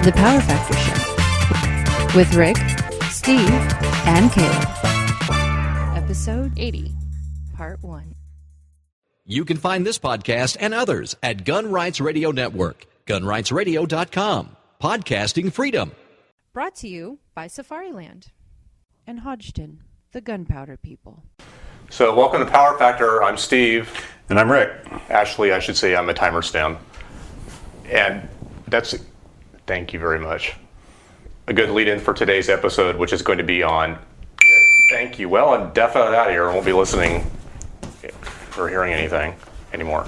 The Power Factor Show with Rick, Steve, and Caleb. Episode 80, Part 1. You can find this podcast and others at Gun Rights Radio Network, gunrightsradio.com. Podcasting freedom. Brought to you by Safariland and Hodgdon, the gunpowder people. So welcome to Power Factor. I'm Steve. And I'm Rick. Actually, I should say I'm a timer stem. And thank you very much. A good lead-in for today's episode, which is going to be on, thank you. Well, I'm definitely out of here. I won't be listening or hearing anything anymore.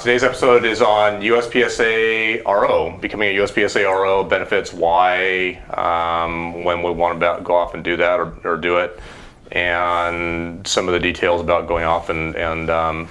Today's episode is on USPSA RO, becoming a USPSA RO, benefits, why, when we want to go off and do that or do it, and some of the details about going off and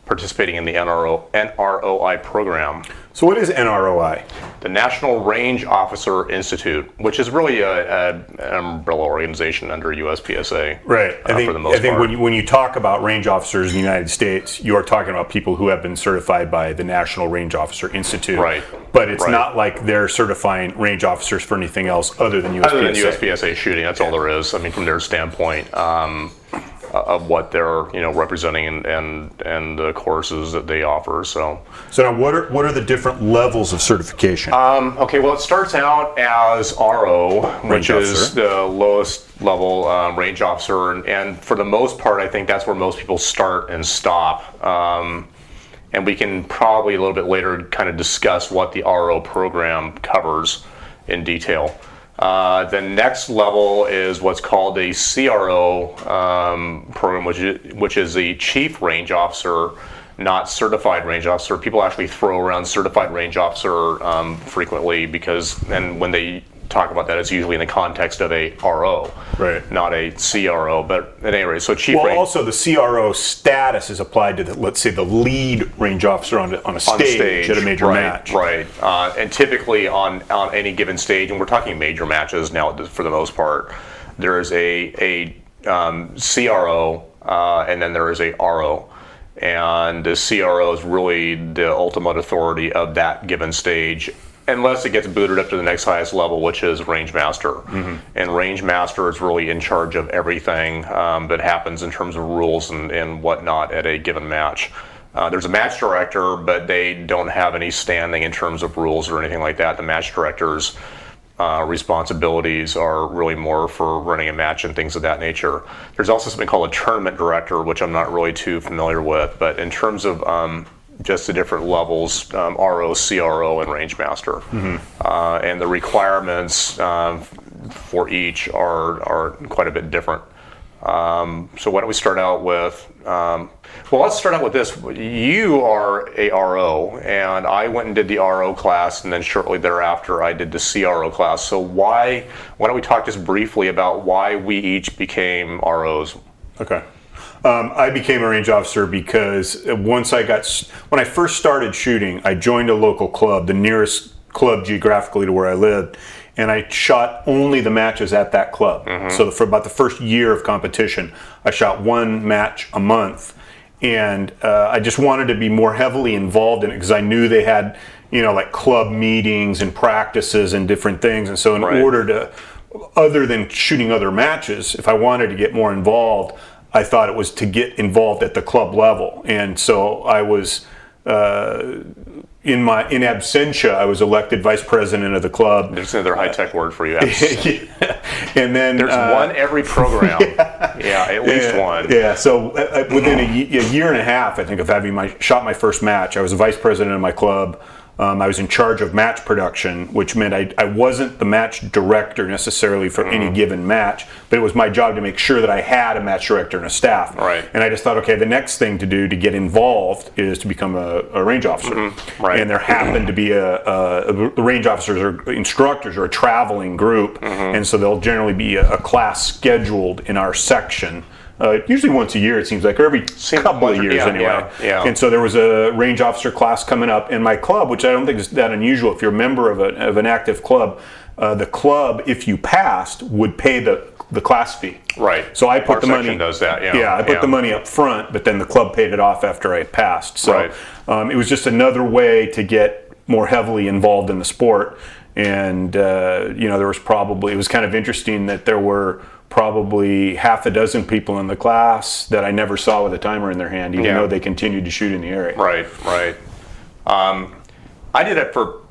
participating in the NROI program. So what is NROI? The National Range Officer Institute, which is really an umbrella organization under USPSA. Right. For the most part. When you talk about range officers in the United States, you are talking about people who have been certified by the National Range Officer Institute. Right. But it's not like they're certifying range officers for anything else other than USPSA. Other than USPSA shooting, that's all there is. I mean, from their standpoint of what they're representing and the courses that they offer. So now what are the different levels of certification? Okay, well, it starts out as RO, which is the lowest level range officer, and for the most part, I think that's where most people start and stop. And we can probably a little bit later kind of discuss what the RO program covers in detail. The next level is what's called a CRO program, which is the Chief Range Officer, not Certified Range Officer. People actually throw around Certified Range Officer frequently and when they talk about that, it's usually in the context of a RO, right, not a CRO. But at any rate, so Chief Range. Well, also the CRO status is applied to let's say the lead range officer on a stage at a major match. Right. And typically on any given stage, and we're talking major matches now for the most part, there is a CRO and then there is a RO. And the CRO is really the ultimate authority of that given stage, unless it gets booted up to the next highest level, which is Rangemaster. Mm-hmm. And Rangemaster is really in charge of everything that happens in terms of rules and whatnot at a given match. There's a match director, but they don't have any standing in terms of rules or anything like that. The match director's responsibilities are really more for running a match and things of that nature. There's also something called a tournament director, which I'm not really too familiar with, but in terms of just the different levels, RO, CRO, and Rangemaster. Mm-hmm. And the requirements for each are quite a bit different. So why don't we start out with, let's start out with this. You are a RO, and I went and did the RO class, and then shortly thereafter I did the CRO class. So why don't we talk just briefly about why we each became ROs? Okay. I became a range officer because when I first started shooting, I joined a local club, the nearest club geographically to where I lived, and I shot only the matches at that club. Mm-hmm. So for about the first year of competition, I shot one match a month, and I just wanted to be more heavily involved in it because I knew they had, like club meetings and practices and different things, and so in order to, other than shooting other matches, if I wanted to get more involved, I thought it was to get involved at the club level, and so I was in absentia. I was elected vice president of the club. There's another high-tech word for you. Yeah. And then there's one every program. At least one. Yeah. So within a year and a half, I think, of having shot my first match, I was a vice president of my club. I was in charge of match production, which meant I wasn't the match director necessarily for any given match, but it was my job to make sure that I had a match director and a staff. Right. And I just thought, okay, the next thing to do to get involved is to become a range officer. Mm-hmm. Right. And there happened to be the range officers or instructors are a traveling group, and so there'll generally be a class scheduled in our section. Usually once a year, it seems like, or every couple of years anyway. Yeah. And so there was a range officer class coming up in my club, which I don't think is that unusual. If you're a member of an active club, the club, if you passed, would pay the class fee. Right. So I put Our the money. section does that. Yeah. Yeah, I put the money up front, but then the club paid it off after I passed. So Right. it was just another way to get more heavily involved in the sport. And there was probably, it was kind of interesting that there were probably half a dozen people in the class that I never saw with a timer in their hand, even though they continued to shoot in the area. Right. I did it for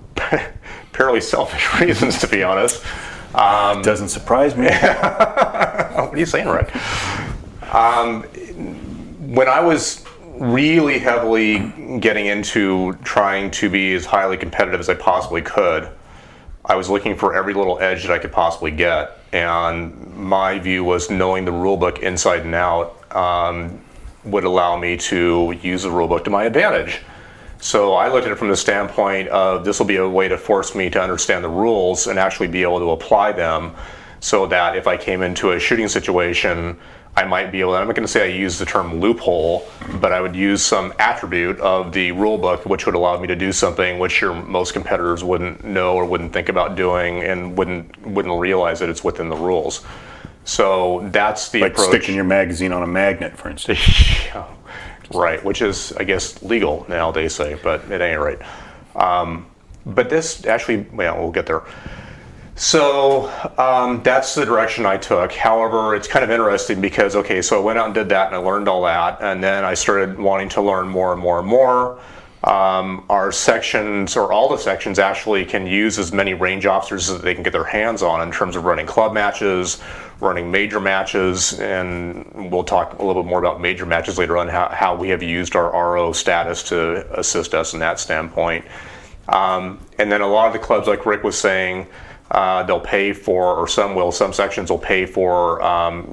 fairly selfish reasons, to be honest. Doesn't surprise me. What are you saying, Rick? When I was really heavily getting into trying to be as highly competitive as I possibly could, I was looking for every little edge that I could possibly get, and my view was knowing the rule book inside and out would allow me to use the rule book to my advantage. So I looked at it from the standpoint of this will be a way to force me to understand the rules and actually be able to apply them, so that if I came into a shooting situation, I might be able to, I'm not going to say I use the term loophole, but I would use some attribute of the rule book which would allow me to do something which most competitors wouldn't know or wouldn't think about doing and wouldn't realize that it's within the rules. So that's the approach. Like sticking your magazine on a magnet, for instance. Right, which is, I guess, legal now, they say, but at any rate. But this actually, we'll get there. So that's the direction I took. However, it's kind of interesting because, so I went out and did that and I learned all that, and then I started wanting to learn more and more and more. Our sections, or all the sections, actually can use as many range officers as they can get their hands on in terms of running club matches, running major matches, and we'll talk a little bit more about major matches later on, how we have used our RO status to assist us in that standpoint. And then a lot of the clubs, like Rick was saying, they'll pay for, or some sections will pay for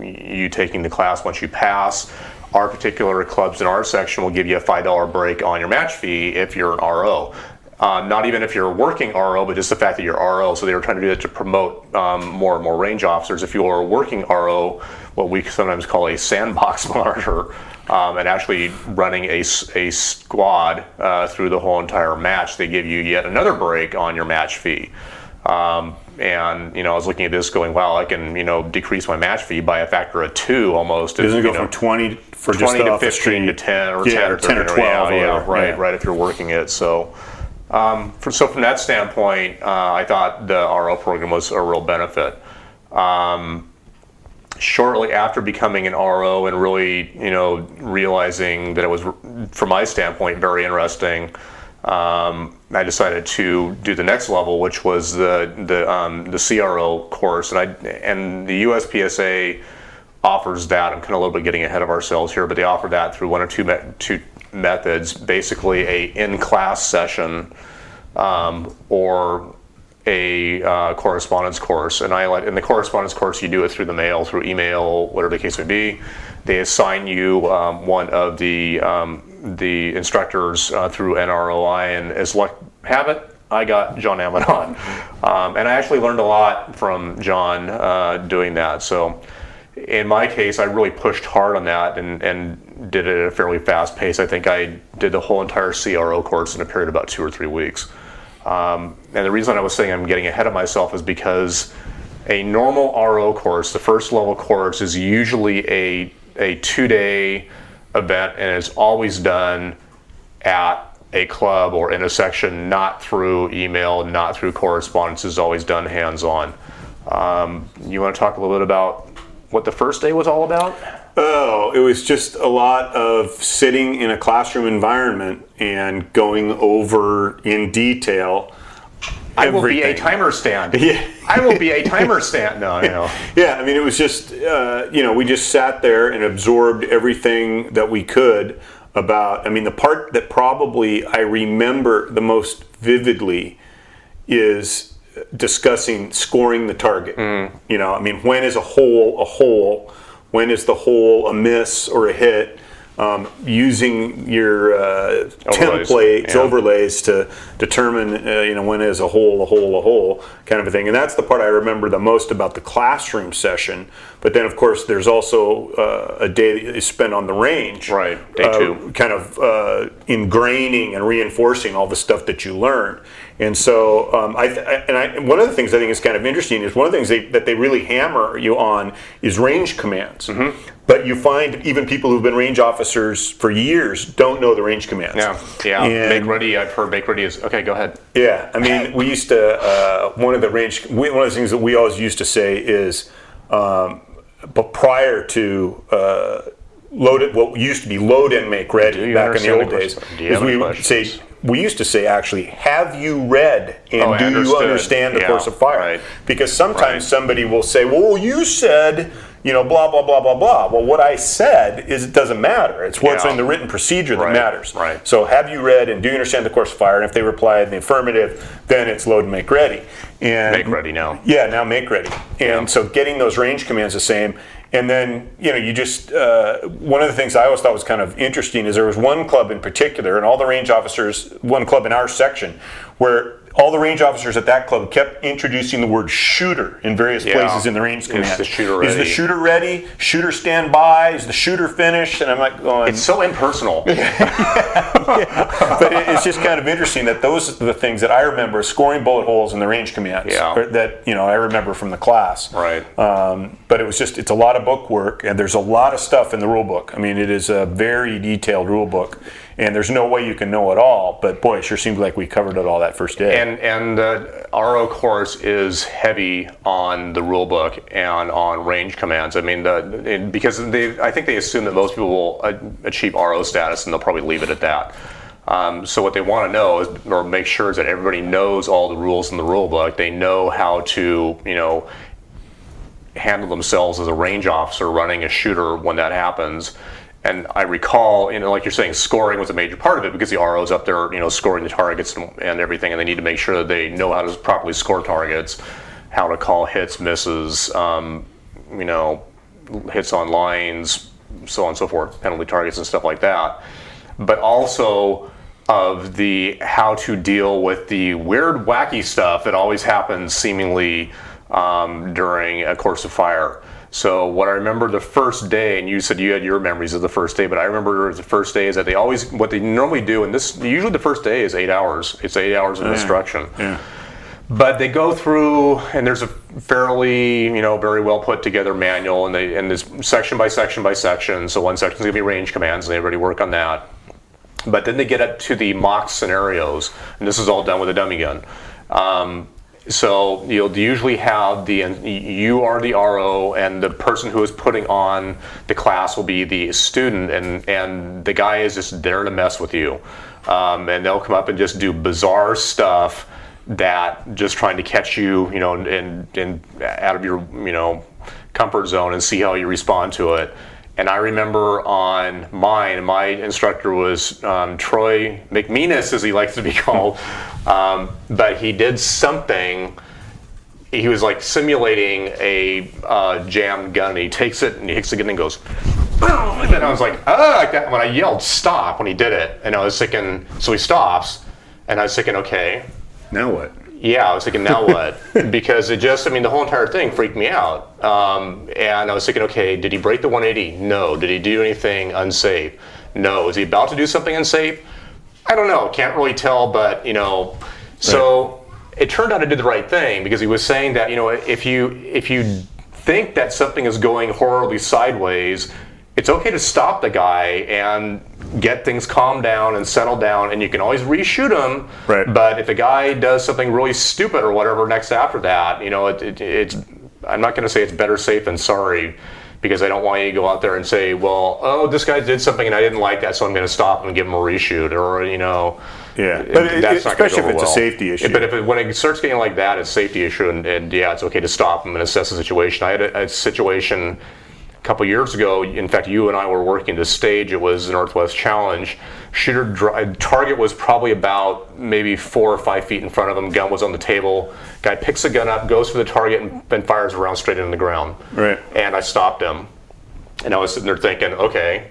you taking the class once you pass. Our particular clubs in our section will give you a $5 break on your match fee if you're an RO. Not even if you're a working RO, but just the fact that you're RO. So they were trying to do that to promote more and more range officers. If you are a working RO, what we sometimes call a sandbox monitor, and actually running a squad through the whole entire match, they give you yet another break on your match fee. And I was looking at this going, wow, I can decrease my match fee by a factor of 2 almost. Doesn't it go from 20 for 20 just to off 15 to 10 or 10 or 10 or 12? Right, if you're working it. So from that standpoint, I thought the RO program was a real benefit. Shortly after becoming an RO and really realizing that it was, from my standpoint, very interesting, I decided to do the next level, which was the CRO course, and the USPSA offers that. I'm kind of a little bit getting ahead of ourselves here, but they offer that through one or two methods. Basically, a in-class session or a correspondence course. And in the correspondence course, you do it through the mail, through email, whatever the case may be. They assign you one of the instructors through NROI, and as luck have it, I got John Amadon. And I actually learned a lot from John doing that. So in my case, I really pushed hard on that and did it at a fairly fast pace. I think I did the whole entire CRO course in a period of about 2 or 3 weeks. And the reason I was saying I'm getting ahead of myself is because a normal RO course, the first level course, is usually a 2-day event, and it's always done at a club or in a section, not through email, not through correspondence. It's always done hands-on. You want to talk a little bit about what the first day was all about? Oh, it was just a lot of sitting in a classroom environment and going over in detail I will be a timer stand. Yeah. I will be a timer stand. No. Yeah, I mean, it was just, we just sat there and absorbed everything that we could about, the part that probably I remember the most vividly is discussing scoring the target. When is a hole? When is the hole a miss or a hit? Using your templates, overlays to determine, when is a hole kind of a thing. And that's the part I remember the most about the classroom session. But then, of course, there's also a day that is spent on the range. Right, day 2. Kind of ingraining and reinforcing all the stuff that you learn. And so, one of the things I think is kind of interesting is one of the things that they really hammer you on is range commands. But you find even people who've been range officers for years don't know the range commands. Yeah. Make ready. I've heard make ready is okay. Go ahead. Yeah, I mean, we used to one of the things that we always used to say is, but prior to what used to be load and make ready back in the old days, is we used to say actually, have you read and do you understand the course of fire? Right. Because sometimes somebody will say, well, you said, blah, blah, blah, blah, blah. Well, what I said is it doesn't matter. It's what's in the written procedure that matters. Right. So have you read and do you understand the course of fire? And if they reply in the affirmative, then it's load and make ready. And make ready now. Yeah, now make ready. And so getting those range commands the same. And then, you just, one of the things I always thought was kind of interesting is there was one club in particular, and all the range officers, one club in our section, where all the range officers at that club kept introducing the word shooter in various places in the range command. Is the shooter ready? Is the shooter ready? Shooter stand by? Is the shooter finished? And I'm like going... It's so impersonal. But it's just kind of interesting that those are the things that I remember scoring bullet holes in the range commands that, I remember from the class. Right. But it's a lot of book work, and there's a lot of stuff in the rule book. I mean, it is a very detailed rule book, and there's no way you can know it all, but boy, it sure seems like we covered it all that first day. And the RO course is heavy on the rule book and on range commands. I mean, because I think they assume that most people will achieve RO status, and they'll probably leave it at that. So what they want to know is, or make sure, is that everybody knows all the rules in the rule book. They know how to, handle themselves as a range officer running a shooter when that happens. And I recall, like you're saying, scoring was a major part of it because the RO's up there, scoring the targets and everything, and they need to make sure that they know how to properly score targets, how to call hits, misses, hits on lines, so on and so forth, penalty targets and stuff like that. But also of the how to deal with the weird, wacky stuff that always happens seemingly during a course of fire. So what I remember the first day, and you said you had your memories of the first day, but I remember the first day is that what they normally do, and usually the first day is 8 hours. It's 8 hours of instruction. Yeah. But they go through, and there's a fairly, very well put together manual, and there's section by section by section. So one section's gonna be range commands, and they already work on that. But then they get up to the mock scenarios, and this is all done with a dummy gun. So you'll usually have you are the RO, and the person who is putting on the class will be the student, and the guy is just there to mess with you. And they'll come up and just do bizarre stuff that just trying to catch you, in out of your, comfort zone and see how you respond to it. And I remember on mine, my instructor was Troy McMenis, as he likes to be called, but he did something. He was like simulating a jammed gun, and he takes it and he hits the gun and goes, boom! And then I was like, like that. When I yelled stop when he did it, and I was thinking, so he stops, and I was thinking, okay, now what? Yeah, I was thinking, now what? Because the whole entire thing freaked me out. And I was thinking, okay, did he break the 180? No. Did he do anything unsafe? No. Is he about to do something unsafe? I don't know. Can't really tell, but, So it turned out to do the right thing, because he was saying that, if you think that something is going horribly sideways, it's okay to stop the guy and get things calmed down and settled down, and you can always reshoot him. Right. But if a guy does something really stupid or whatever next after that, it's I'm not going to say it's better safe than sorry, because I don't want you to go out there and say, well, this guy did something and I didn't like that, so I'm going to stop him and give him a reshoot, or Yeah, but that's not especially if it's well. a safety issue. But when it starts getting like that, it's a safety issue, and it's okay to stop him and assess the situation. I had a situation a couple years ago. In fact, you and I were working the stage. It was the Northwest Challenge. Target was probably about maybe 4 or 5 feet in front of him. Gun was on the table. Guy picks the gun up, goes for the target, and then fires a round straight into the ground. Right. And I stopped him. And I was sitting there thinking, okay,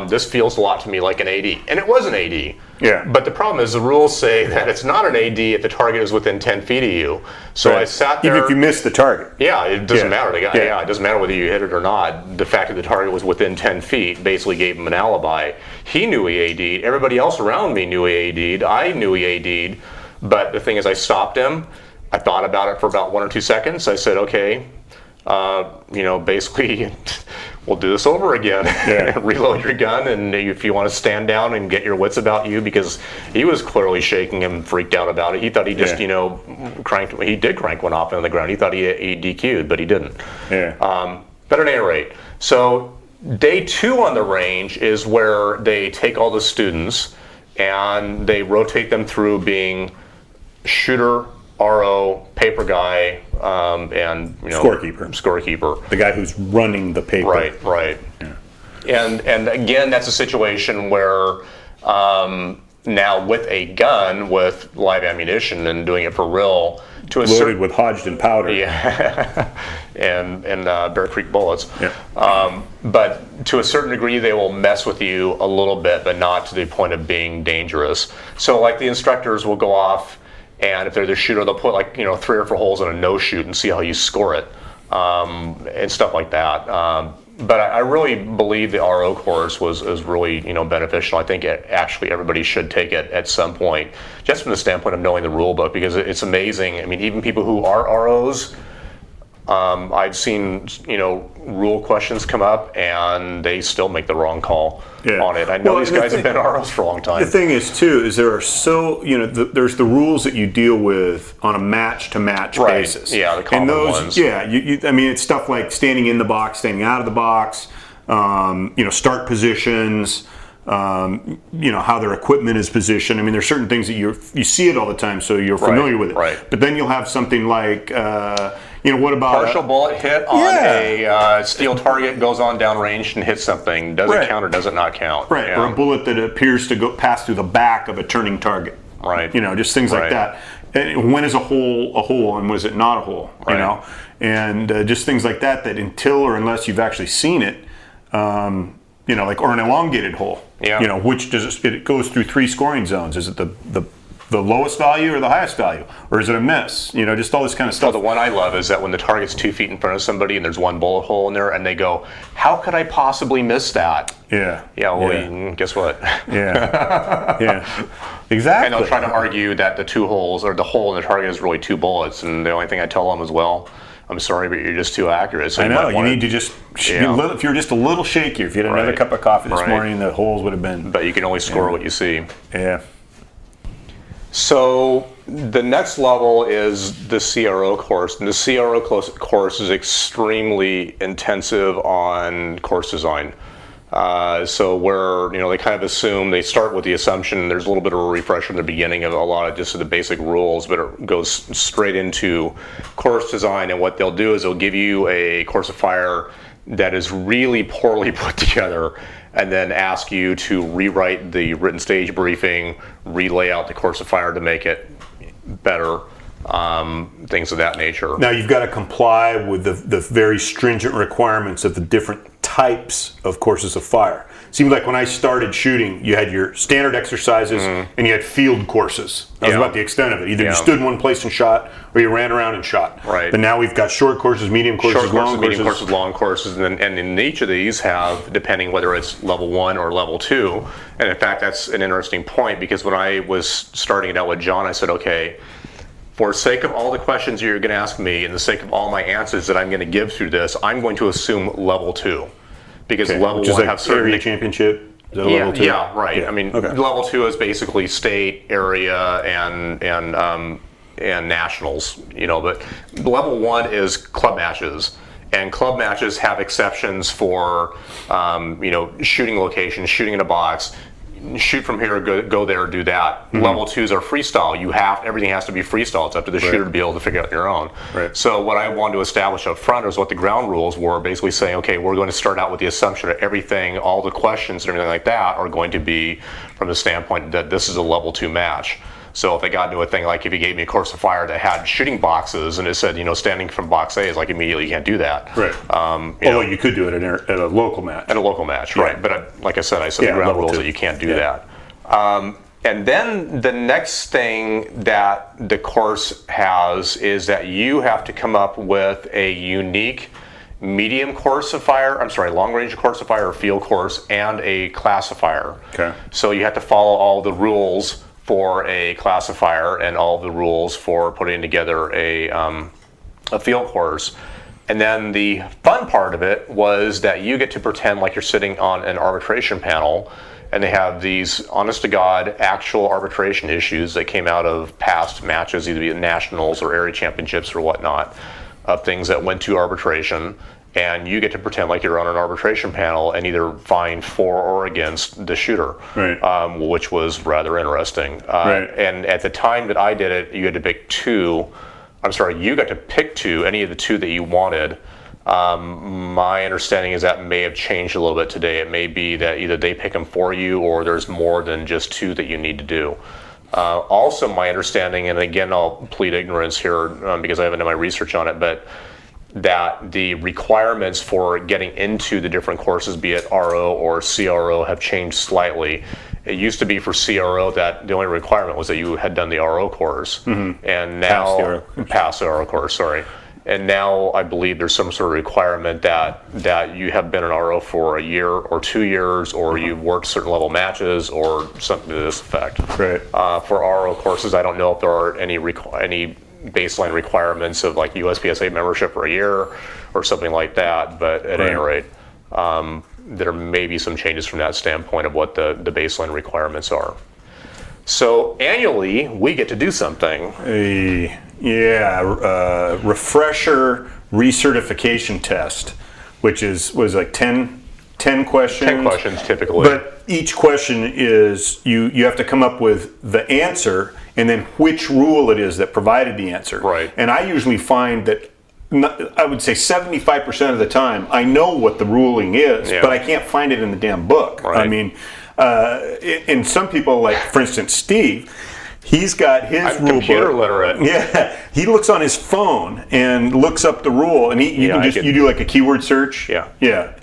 this feels a lot to me like an AD. And it was an AD. Yeah. But the problem is the rules say that it's not an AD if the target is within 10 feet of you. So right. I sat there. Even if you miss the target. Yeah, it doesn't matter. The guy, Yeah. it doesn't matter whether you hit it or not. The fact that the target was within 10 feet basically gave him an alibi. He knew he AD'd. Everybody else around me knew he AD'd. I knew he AD'd. But the thing is, I stopped him. I thought about it for about 1 or 2 seconds. I said, okay, basically, we'll do this over again. Yeah. Reload your gun, and if you want to stand down and get your wits about you, because he was clearly shaking and freaked out about it. He thought he just, cranked. He did crank one off on the ground. He thought he DQ'd, but he didn't. Yeah. But at any rate, so day 2 on the range is where they take all the students and they rotate them through being shooter, RO, paper guy, and scorekeeper. The guy who's running the paper. Right. Yeah. And again, that's a situation where now with a gun with live ammunition and doing it for real, loaded with Hodgdon powder. Yeah. and Bear Creek bullets. Yeah. But to a certain degree, they will mess with you a little bit, but not to the point of being dangerous. So like the instructors will go off, and if they're the shooter, they'll put 3 or 4 holes in a no shoot and see how you score it, and stuff like that. But I really believe the RO course was really beneficial. I think actually everybody should take it at some point, just from the standpoint of knowing the rule book, because it's amazing. I mean, even people who are ROs, I've seen rule questions come up and they still make the wrong call on it. I know these guys have been ROs for a long time. The thing is too is there are there's the rules that you deal with on a match to match basis. Yeah, the common ones. Yeah, I mean it's stuff like standing in the box, standing out of the box, start positions. How their equipment is positioned. I mean, there's certain things that you see it all the time, so you're familiar with it. Right. But then you'll have something like, what about partial bullet hit on a steel target, goes on downrange and hits something. Does it count or does it not count? Right. Yeah. Or a bullet that appears to pass through the back of a turning target. Right. Just things like that. And when is a hole, and when is it not a hole? Right. And just things like that until or unless you've actually seen it. Or an elongated hole. Yeah. Which it goes through 3 scoring zones. Is it the lowest value or the highest value, or is it a miss? Just all this kind of stuff. Well, the one I love is that when the target's 2 feet in front of somebody and there's 1 bullet hole in there, and they go, "How could I possibly miss that?" Yeah. Yeah. Well, guess what? Yeah. Yeah. Exactly. And they'll try to argue that the 2 holes or the hole in the target is really 2 bullets, and the only thing I tell them is, well, I'm sorry, but you're just too accurate. So I know. You need to just, if you're just a little shakier, if you had another cup of coffee this morning, the holes would have been. But you can only score what you see. Yeah. So the next level is the CRO course. And the CRO course is extremely intensive on course design. So where, they kind of assume, they start with the assumption, there's a little bit of a refresher in the beginning of a lot of just the basic rules, but it goes straight into course design. And what they'll do is they'll give you a course of fire that is really poorly put together, and then ask you to rewrite the written stage briefing, relay out the course of fire to make it better, things of that nature. Now you've got to comply with the very stringent requirements of the different types of courses of fire. Seemed like when I started shooting, you had your standard exercises and you had field courses. That was about the extent of it. Either you stood in one place and shot, or you ran around and shot. Right. But now we've got short courses, medium courses, long medium courses, long courses, and in each of these have, depending whether it's level 1 or level 2. And in fact, that's an interesting point, because when I was starting it out with John, I said, okay, for the sake of all the questions you're going to ask me, and the sake of all my answers that I'm going to give through this, I'm going to assume level 2. Because level 1 have certain area championship. Is that level 2? Yeah, right. Yeah. I mean, level 2 is basically state, area, and nationals. But level 1 is club matches, and club matches have exceptions for shooting locations, shooting in a box. Shoot from here, go there, do that. Level 2s are freestyle. Everything has to be freestyle. It's up to the shooter to be able to figure out your own. Right. So what I wanted to establish up front is what the ground rules were, basically saying, okay, we're going to start out with the assumption that everything, all the questions and everything like that are going to be from the standpoint that this is a level 2 match. So if they got into a thing like if you gave me a course of fire that had shooting boxes and it said, standing from box A is like immediately you can't do that. Right. Although you could do it at a local match. At a local match, right. But like I said, the ground rules that you can't do that. And then the next thing that the course has is that you have to come up with a unique medium course of fire, long range course of fire or field course, and a classifier. Okay. So you have to follow all the rules for a classifier and all the rules for putting together a field course. And then the fun part of it was that you get to pretend like you're sitting on an arbitration panel, and they have these honest-to-God actual arbitration issues that came out of past matches, either nationals or area championships or whatnot, of things that went to arbitration. And you get to pretend like you're on an arbitration panel and either find for or against the shooter, right. Which was rather interesting. Right. And at the time that I did it, you had to pick two. You got to pick two, any of the two that you wanted. My understanding is that may have changed a little bit today. It may be that either they pick them for you or there's more than just two that you need to do. Also, my understanding, and again, I'll plead ignorance here because I haven't done my research on it, but that the requirements for getting into the different courses, be it RO or CRO, have changed slightly. It used to be for CRO that the only requirement was that you had done the RO course, and now passed the RO course. Sorry, and now I believe there's some sort of requirement that you have been an RO for a year or 2 years, or you've worked certain level matches, or something to this effect. Right. For RO courses, I don't know if there are any baseline requirements of like USPSA membership for a year or something like that, but at any rate, there may be some changes from that standpoint of what the baseline requirements are. So annually, we get to do something. Refresher recertification test, which was like 10 questions. 10 questions typically. But each question is, you have to come up with the answer and then which rule it is that provided the answer. Right. And I usually find that, I would say 75% of the time, I know what the ruling is, but I can't find it in the damn book. Right. I mean, and some people, like, for instance, Steve, he's got his rule computer book. literate. Yeah, he looks on his phone and looks up the rule, and you do like a keyword search. Yeah.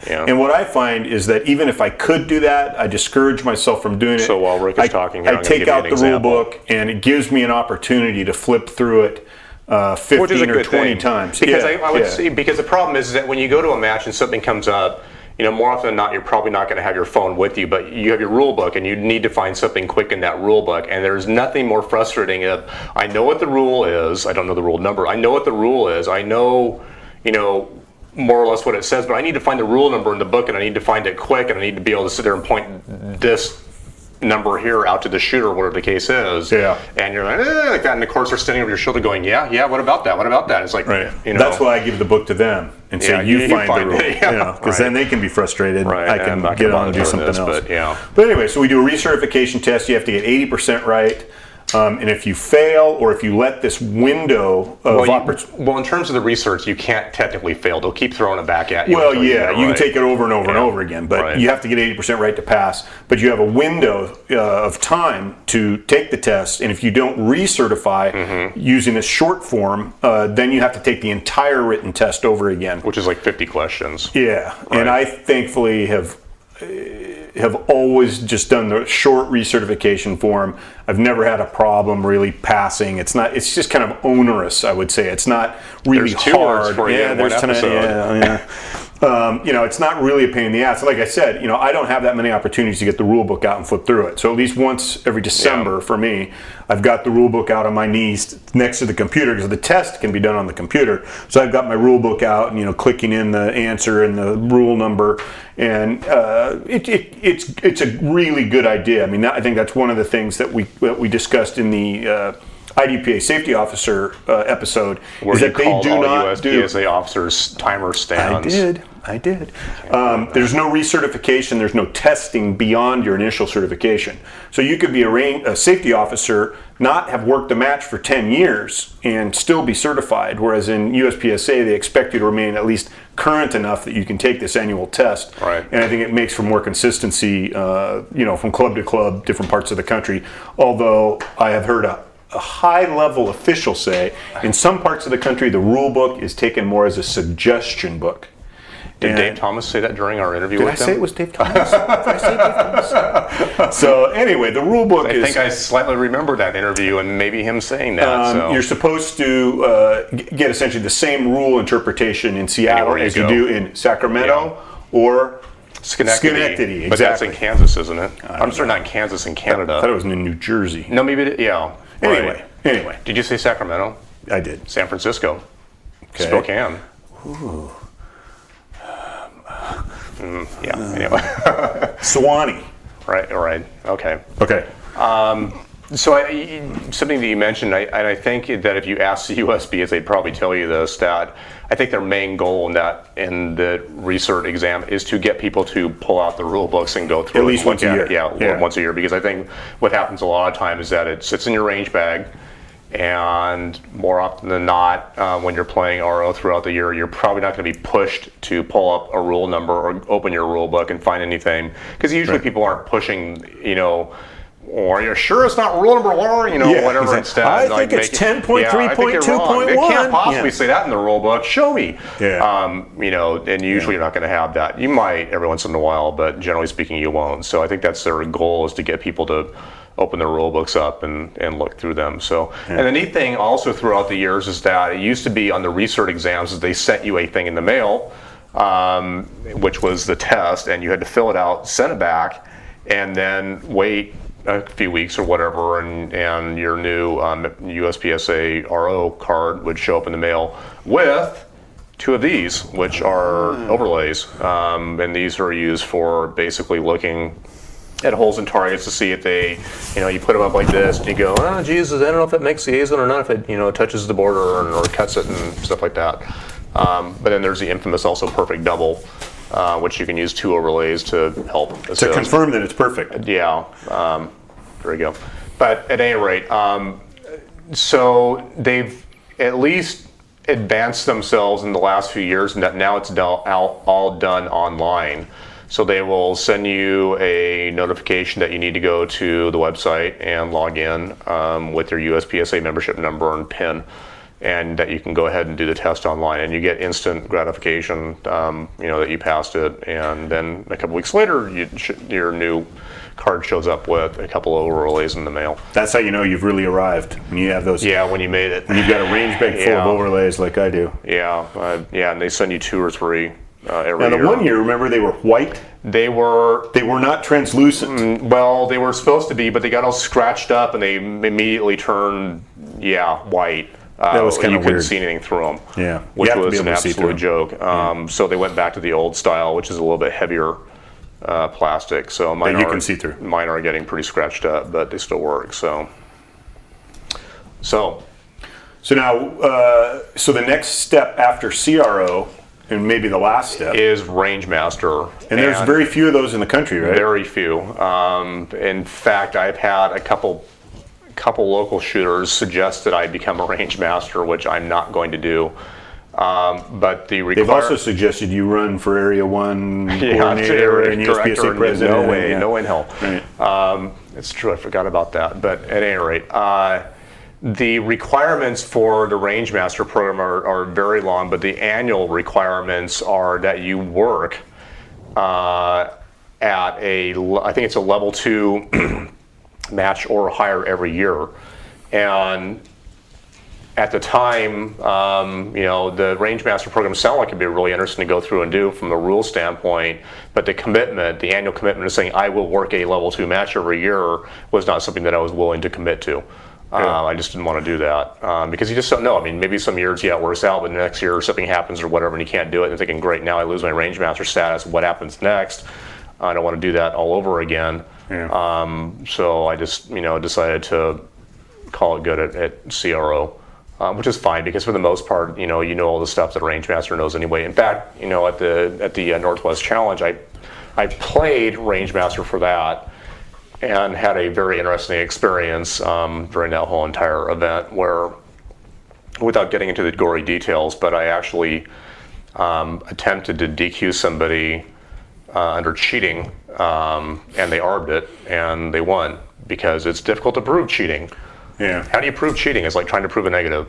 And what I find is that even if I could do that, I discourage myself from doing it. So while Rick is talking here, I take out the rule book, and it gives me an opportunity to flip through it 15 or 20 times. Because I would say, because the problem is that when you go to a match and something comes up, more often than not, you're probably not going to have your phone with you, but you have your rule book, and you need to find something quick in that rule book. And there's nothing more frustrating if I know what the rule is. I don't know the rule number. I know what the rule is. I know, more or less what it says, but I need to find the rule number in the book, and I need to find it quick, and I need to be able to sit there and point this number here out to the shooter, whatever the case is. Yeah. And you're like that, and the course are standing over your shoulder going, yeah, what about that? What about that? It's like, That's why I give the book to them and say, you find the rule. Because then they can be frustrated. Right. I can get on and do something else. But anyway, so we do a recertification test. You have to get 80% right. And if you fail, or if you let this window of opportunity... Well, in terms of the research, you can't technically fail. They'll keep throwing it back at you. Well, you can take it over and over and over again, but you have to get 80% right to pass. But you have a window of time to take the test, and if you don't recertify using a short form, then you have to take the entire written test over again. Which is like 50 questions. Yeah, and I thankfully have always just done the short recertification form. I've never had a problem really passing. It's just kind of onerous, I would say. It's not really there's 2 hard. Words for you in one episode. It's not really a pain in the ass. Like I said, I don't have that many opportunities to get the rule book out and flip through it. So at least once every December for me, I've got the rule book out on my knees next to the computer, because the test can be done on the computer. So I've got my rule book out and clicking in the answer and the rule number, and it's a really good idea. I mean, I think that's one of the things that we discussed in the IDPA Safety Officer episode, where is that they do not USPSA officers timer stands. I did. There's no recertification. There's no testing beyond your initial certification. So you could be a safety officer, not have worked a match for 10 years, and still be certified. Whereas in USPSA, they expect you to remain at least current enough that you can take this annual test. Right. And I think it makes for more consistency, from club to club, different parts of the country. Although I have heard a high-level official say, in some parts of the country, the rule book is taken more as a suggestion book. Did Dave Thomas say that during our interview with him? Did I say it was Dave Thomas? Did I say Dave Thomas? So anyway, the rule book I think I slightly remember that interview and maybe him saying that. You're supposed to get essentially the same rule interpretation in Seattle as you do in Sacramento or Schenectady, exactly. But that's in Kansas, isn't it? I'm sorry, not in Kansas, in Canada. I thought it was in New Jersey. No, maybe, yeah. Anyway, Right. anyway. Did you say Sacramento? I did. San Francisco. Okay. Spokane. Ooh. Anyway. Sewanee. Right, okay. Okay. So something that you mentioned, I think that if you ask the USPS, they'd probably tell you this, that I think their main goal in the recert exam is to get people to pull out the rule books and go through at least once a year. Yeah, once a year, because I think what happens a lot of times is that it sits in your range bag, and more often than not, when you're playing RO throughout the year, you're probably not going to be pushed to pull up a rule number or open your rule book and find anything, because usually people aren't pushing, or you're sure it's not rule number 1, whatever. Instead, I think it's 10.3.2.1. They can't possibly say that in the rule book. Show me. Yeah. And usually you're not going to have that. You might every once in a while, but generally speaking, you won't. So I think that's their goal, is to get people to open their rule books up and look through them. So, and the neat thing also throughout the years is that it used to be on the recert exams is they sent you a thing in the mail, which was the test, and you had to fill it out, send it back, and then wait a few weeks or whatever, and your new USPSA RO card would show up in the mail with 2 of these, which are overlays, and these are used for basically looking at holes and targets to see if they, you put them up like this, and you go, oh, Jesus, I don't know if it makes the A zone or not, if it, touches the border or cuts it and stuff like that. But then there's the infamous also perfect double, which you can use 2 overlays to help assist. To confirm that it's perfect. Yeah, there we go. But at any rate, so they've at least advanced themselves in the last few years, and that now it's all done online. So they will send you a notification that you need to go to the website and log in with your USPSA membership number and PIN, and that you can go ahead and do the test online, and you get instant gratification, that you passed it, and then a couple weeks later, your new card shows up with a couple of overlays in the mail. That's how you know you've really arrived, when you have those. Yeah, when you made it. When you've got a range bag full of overlays like I do. Yeah, and they send you 2 or 3 every now, the year. one year, remember, they were white? They were not translucent. Well, they were supposed to be, but they got all scratched up, and they immediately turned, white. That was kind of weird. You couldn't see anything through them. Yeah, which was an absolute joke. So they went back to the old style, which is a little bit heavier plastic. So mine you can see through. Mine are getting pretty scratched up, but they still work. So now, so the next step after CRO, and maybe the last step, is Rangemaster. And there's very few of those in the country, right? Very few. In fact, I've had a couple local shooters suggest that I become a Rangemaster, which I'm not going to do. But they've also suggested you run for Area 1 coordinator and USPSA president. No way, no way in hell. Right. It's true, I forgot about that. But at any rate, the requirements for the Rangemaster program are very long, but the annual requirements are that you work at I think it's a level 2 match or higher every year. And at the time, the Rangemaster program sounded like it'd be really interesting to go through and do from a rule standpoint, but the annual commitment of saying I will work a level 2 match every year was not something that I was willing to commit to. I just didn't want to do that because you just don't know. I mean, maybe some years, it works out, but the next year something happens or whatever and you can't do it. And you're thinking, great, now I lose my Rangemaster status. What happens next? I don't want to do that all over again. Yeah. So I just, decided to call it good at CRO, which is fine because for the most part, you know all the stuff that a Rangemaster knows anyway. In fact, at the Northwest Challenge, I played Rangemaster for that and had a very interesting experience during that whole entire event where, without getting into the gory details, but I actually attempted to DQ somebody under cheating, and they arbed it, and they won because it's difficult to prove cheating. Yeah. How do you prove cheating? It's like trying to prove a negative.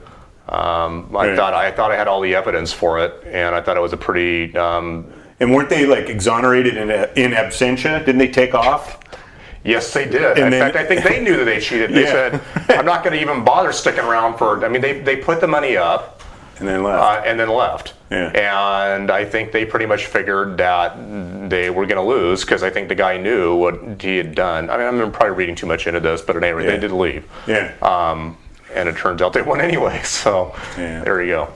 I thought I had all the evidence for it, and I thought it was a pretty. And weren't they exonerated in absentia? Didn't they take off? Yes, they did. In fact, I think they knew that they cheated. They said, "I'm not going to even bother sticking around for." I mean, they put the money up and then left. And I think they pretty much figured that they were going to lose because I think the guy knew what he had done. I mean, I'm probably reading too much into this, but at any rate, they did leave. And it turns out they won anyway. So there you go.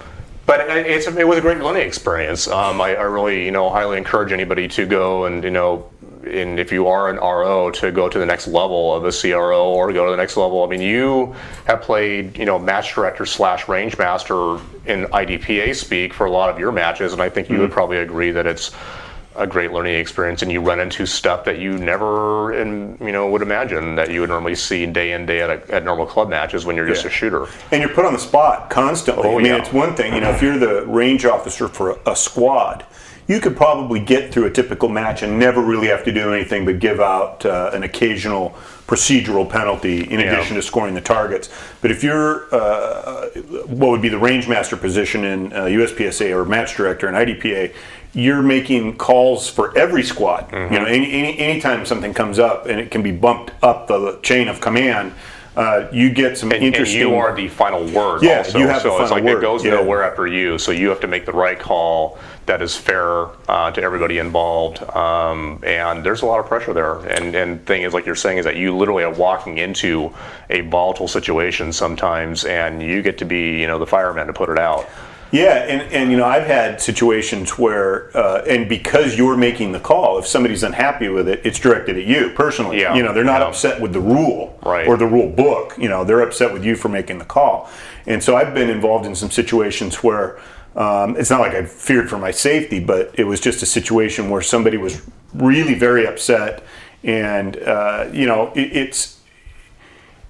But it was a great learning experience. I really, highly encourage anybody to go and, and if you are an RO, to go to the next level of a CRO or go to the next level. I mean, you have played, match director / Rangemaster in IDPA speak for a lot of your matches, and I think you would probably agree that it's a great learning experience, and you run into stuff that you never, would imagine that you would normally see day in, day out at normal club matches when you're just a shooter. And you're put on the spot constantly. It's one thing, if you're the range officer for a squad, you could probably get through a typical match and never really have to do anything but give out an occasional procedural penalty in addition to scoring the targets. But if you're what would be the Rangemaster position in USPSA or match director in IDPA, you're making calls for every squad. Anytime something comes up and it can be bumped up the chain of command, you get some interesting. And you are the final word. Yeah, also. you have the final it's like word. It goes nowhere after you, so you have to make the right call that is fair to everybody involved. And there's a lot of pressure there. And thing is, like you're saying, is that you literally are walking into a volatile situation sometimes, and you get to be, the fireman to put it out. Yeah, and I've had situations where, and because you're making the call, if somebody's unhappy with it, it's directed at you personally. They're not upset with the rule or the rule book. They're upset with you for making the call. And so I've been involved in some situations where it's not like I feared for my safety, but it was just a situation where somebody was really very upset, and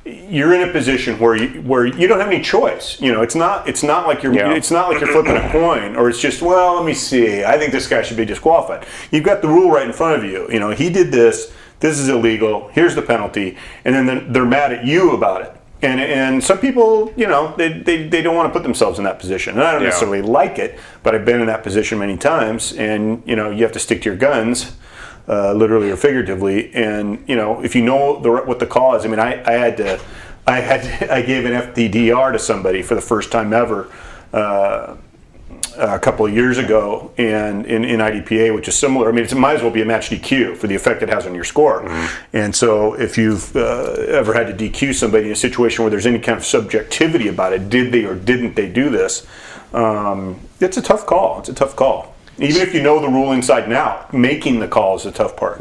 you're in a position where you don't have any choice. It's not like you're flipping a coin, or it's just, well, let me see, I think this guy should be disqualified. You've got the rule right in front of you. He did this. This is illegal. Here's the penalty, and then they're mad at you about it. And some people, they don't want to put themselves in that position. And I don't necessarily like it, but I've been in that position many times. And you have to stick to your guns. Literally or figuratively, and if you know what the call is. I mean, I gave an FDDR to somebody for the first time ever a couple of years ago, and in IDPA, which is similar. I mean, it might as well be a match DQ for the effect it has on your score. And so, if you've ever had to DQ somebody in a situation where there's any kind of subjectivity about it, did they or didn't they do this? It's a tough call. Even if you know the rule inside and out, making the call is the tough part.